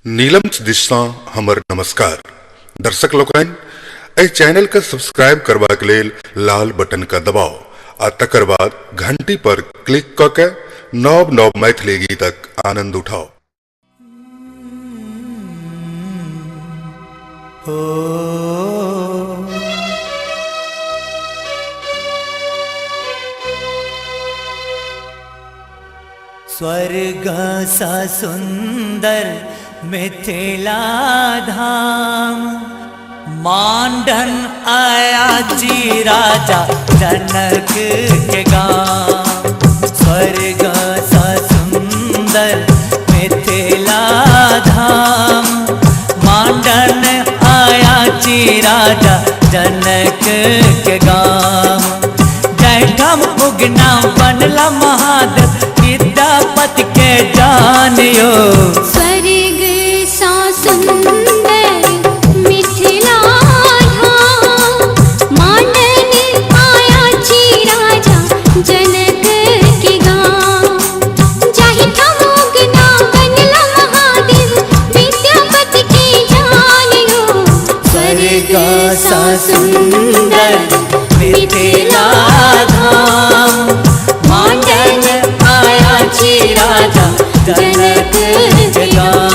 नीलम दिशा हमर नमस्कार दर्शक लोकन ए चैनल का सब्सक्राइब करबा के लेल लाल बटन का दबाओ आ तकर बाद घंटी पर क्लिक क के नव नव मैथिली गीतक आनंद उठाओ। स्वर्ग सा सुंदर मिथिला धाम, मांडन आया जी राजा जनक के गाँव। स्वर्ग सा सुंदर मिथिला धाम, मांडन आया जी राजा जनक के गाँव। जयठम उगना बनला महादेव विद्यापति के जानियो। स्वर्ग सा सुंदर मिथिला धाम, मांडन आया जी राजा जनक के गाँव। जाहि ठम उगना बनला महादेव विद्यापति के जानियो। स्वर्ग सा सुंदर मिथिला धाम, मांडन आया जी राजा जनक के गाँव।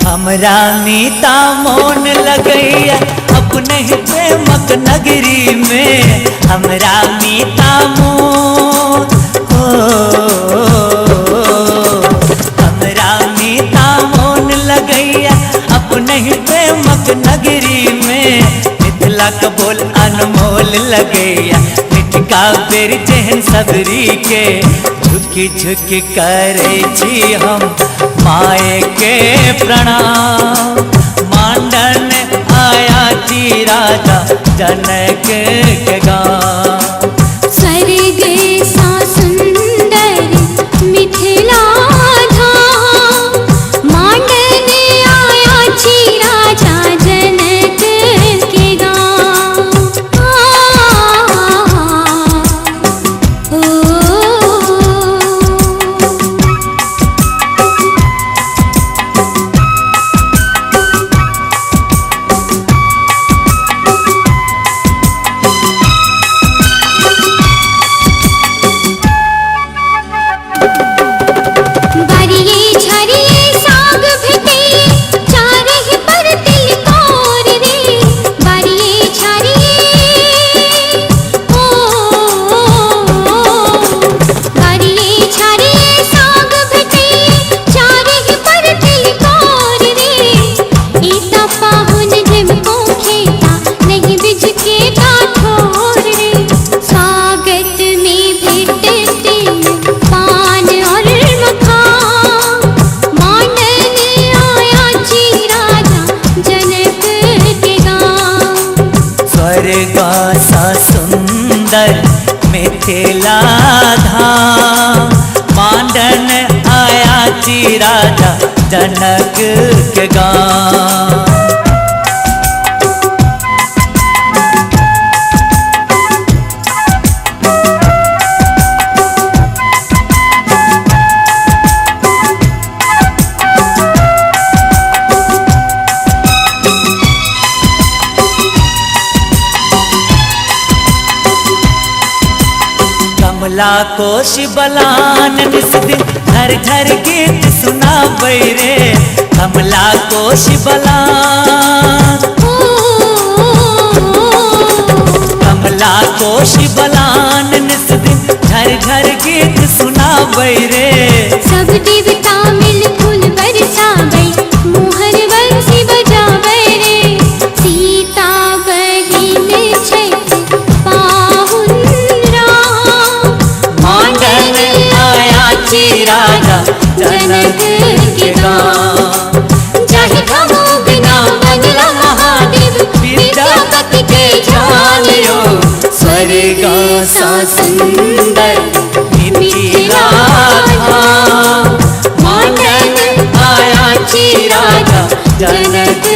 हमरा नीता मोन लगैया अपने ही प्रेमक नगरी में। हमरा मीता मोन हमरा मीता मोन लगैया अपने ही प्रेमक नगरी में। मिथिला का बोल अनमोल लगैया, मिठका बेर जेहन सबरी के। झुकी झुकी करे छी हम माए के प्रणाम। मांडन आया जी राजा जनक के गाँव। स्वर्ग सा सुंदर मिथिला धाम, मांडन आया जी राजा जनक के गाँव। बारिये झरिये साग भेटे, चारहि पर तिलकोर रे। बारिये झरिये बारिये झरिये साग भेटे, चारहि पर तिलकोर रे। ईता पाहुन जिमको खेता, नहीं बिज के ठोर रे। स्वागत में भेटते पान और मखान, मांडन आया जी राजा जनक के गाँव। स्वर्ग सा सुंदर मिथिला धाम, मांडन आया जी राजा जनक के गाँव। कमला कोश बलान निस दिन झर झर गीत सुनाबै रे। कमला कोश बलान, कमला कोश बलान निस दिन झर झर गीत सुनाबै रे। सब देवता मिल फूल बरसाबै, मोहर बंसी बजाबै रे। सीता बहिन छथि पाहुन राम, मांडन आया जी राजा जनक के गाँव। जाहि ठम उगना बनला महादेव विद्यापति के जानियो। स्वर्ग सा सुंदर मिथिला धाम, राजा जनक